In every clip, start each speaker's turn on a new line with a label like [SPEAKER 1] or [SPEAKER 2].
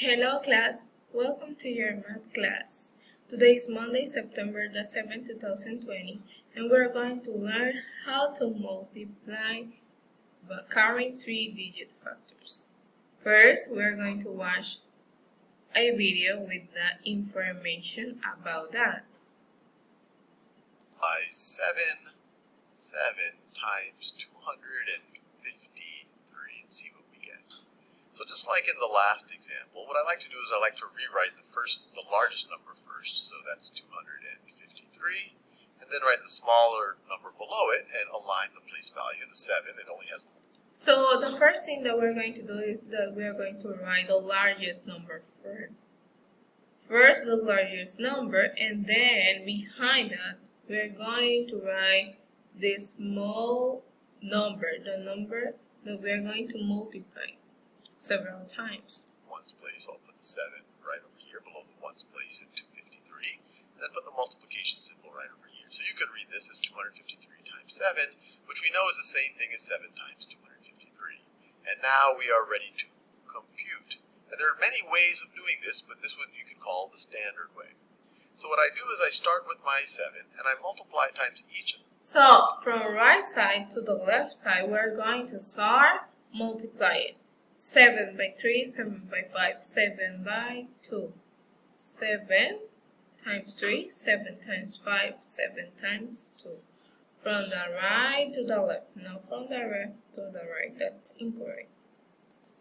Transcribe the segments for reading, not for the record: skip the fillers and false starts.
[SPEAKER 1] Hello class, welcome to your math class. Today is Monday, September the 7th, 2020, and we're going to learn how to multiply by carrying three-digit factors. First, we're going to watch a video with the information about that.
[SPEAKER 2] By 7 times 253 and see what we get. So just like in the last example, what I like to do is I like to rewrite the largest number first, so that's 253, and then write the smaller number below it and align the place value, the 7, it only has.
[SPEAKER 1] So the first thing that we're going to do is that we're going to write the largest number first. First the largest number, and then behind that we're going to write the small number, the number that we're going to multiply several times.
[SPEAKER 2] Ones place, I'll put the 7 right over here below the ones place in 253, and then put the multiplication symbol right over here. So you could read this as 253 times 7, which we know is the same thing as 7 times 253. And now we are ready to compute. And there are many ways of doing this, but this one you can call the standard way. So what I do is I start with my 7, and I multiply times each of them.
[SPEAKER 1] So from right side to the left side, we're going to start multiplying. 7 by 3, 7 by 5, 7 by 2. 7 times 3, 7 times 5, 7 times 2. From the right to the left, not from the left to the right. That's incorrect.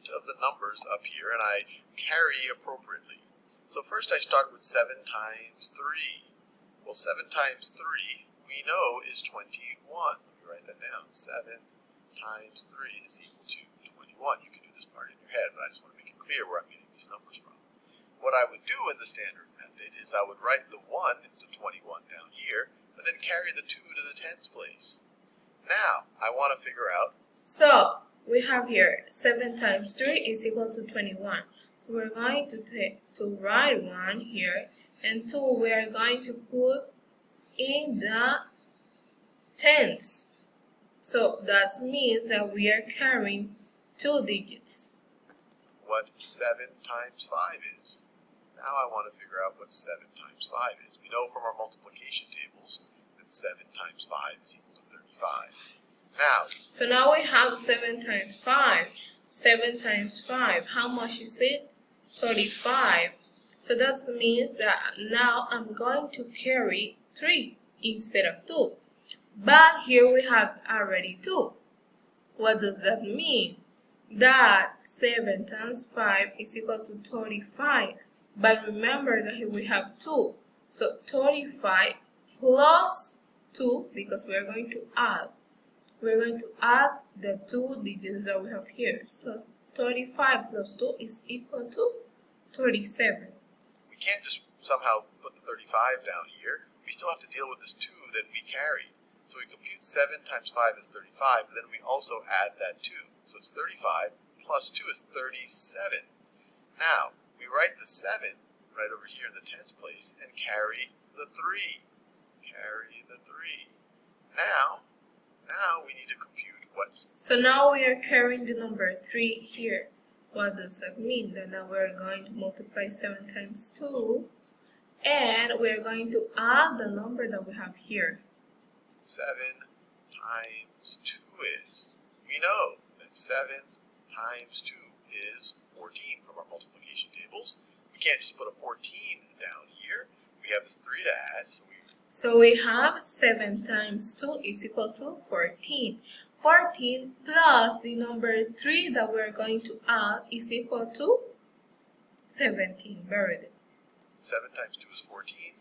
[SPEAKER 2] Of the numbers up here, and I carry appropriately. So first I start with 7 times 3. Well, 7 times 3 we know is 21. Let me write that down. 7 times 3 is equal to 21. You can do this part in your head, but I just want to make it clear where I'm getting these numbers from. What I would do in the standard method is I would write the 1 into 21 down here, and then carry the 2 to the tens place. Now, I want to figure out.
[SPEAKER 1] So, we have here 7 times 3 is equal to 21. So we're going to write 1 here, and 2 we are going to put in the tens. So that means that we are carrying 2 digits.
[SPEAKER 2] What 7 times 5 is. Now I want to figure out what 7 times 5 is. We know from our multiplication tables that 7 times 5 is equal to 35.
[SPEAKER 1] So now we have 7 times 5. 7 times 5, how much is it? 35. So that means that now I'm going to carry 3 instead of 2. But here we have already 2. What does that mean? That 7 times 5 is equal to 35. But remember that here we have 2. So 35 plus 2, because we are going to add. We're going to add the 2 digits that we have here. So 35 plus 2 is equal to 37.
[SPEAKER 2] We can't just somehow put the 35 down here. We still have to deal with this 2 that we carry. So we compute 7 times 5 is 35, but then we also add that 2. So it's 35 plus 2 is 37. Now, we write the 7 right over here in the tens place and carry the 3. Carry the 3. Now we need to compute what's.
[SPEAKER 1] So now we are carrying the number 3 here. What does that mean? That now we're going to multiply 7 times 2, and we're going to add the number that we have here.
[SPEAKER 2] 7 times 2 is. We know that 7 times 2 is 14 from our multiplication tables. We can't just put a 14 down here. We have this 3 to add,
[SPEAKER 1] so we have 7 times 2 is equal to 14. 14 plus the number 3 that we're going to add is equal to 17. Very good.
[SPEAKER 2] 7 times 2 is 14,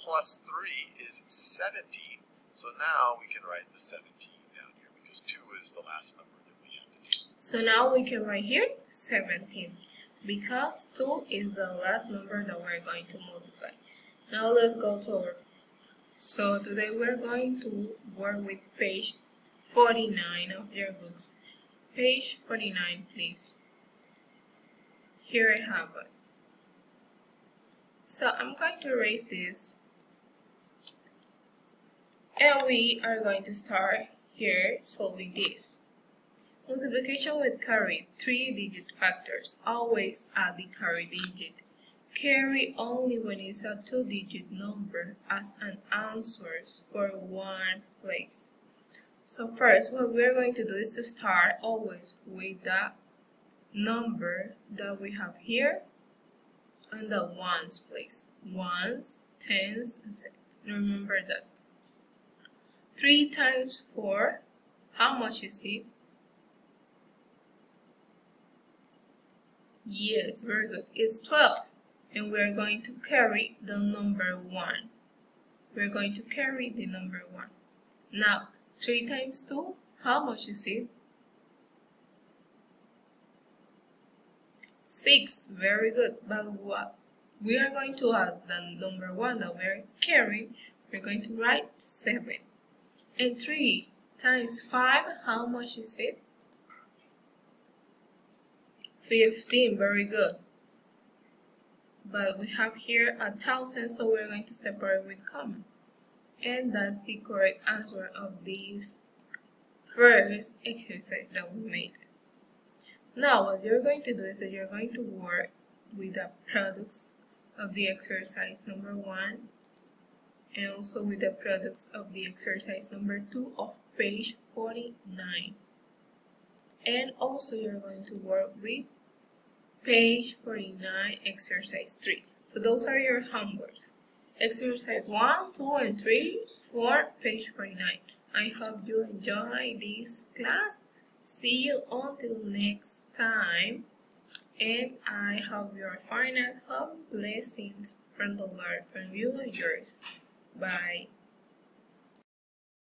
[SPEAKER 2] plus 3 is 17. So now we can write the 17 down here, because 2 is the last number that we have to do.
[SPEAKER 1] So now we can write here 17, because 2 is the last number that we're going to multiply. Now let's go to our. So today we're going to work with page 49 of your books. Page 49, please. Here I have it. So I'm going to erase this. And we are going to start here solving this. Multiplication with carry, 3-digit factors. Always add the carry digit. Carry only when it's a 2-digit number as an answer for one place. So first, what we're going to do is to start always with the number that we have here in the ones place. Ones, tens, and sevens. Remember that. 3 times 4, how much is it? Yes, very good. It's 12. And we're going to carry the number 1. We're going to carry the number 1. Now, 3 times 2, how much is it? 6. Very good. But what? We are going to add the number 1 that we're carrying. We're going to write 7. And 3 times 5, how much is it? 15. Very good. But we have here 1,000, so we're going to separate with comma. And that's the correct answer of this first exercise that we made. Now what you're going to do is that you're going to work with the products of the exercise number 1 and also with the products of the exercise number 2 of page 49. And also you're going to work with page 49 exercise 3. So those are your homeworks. Exercise 1, 2, and 3 for page 49. I hope you enjoy this class. See you until next time. And I hope your final blessings from the Lord, from you and yours. Bye.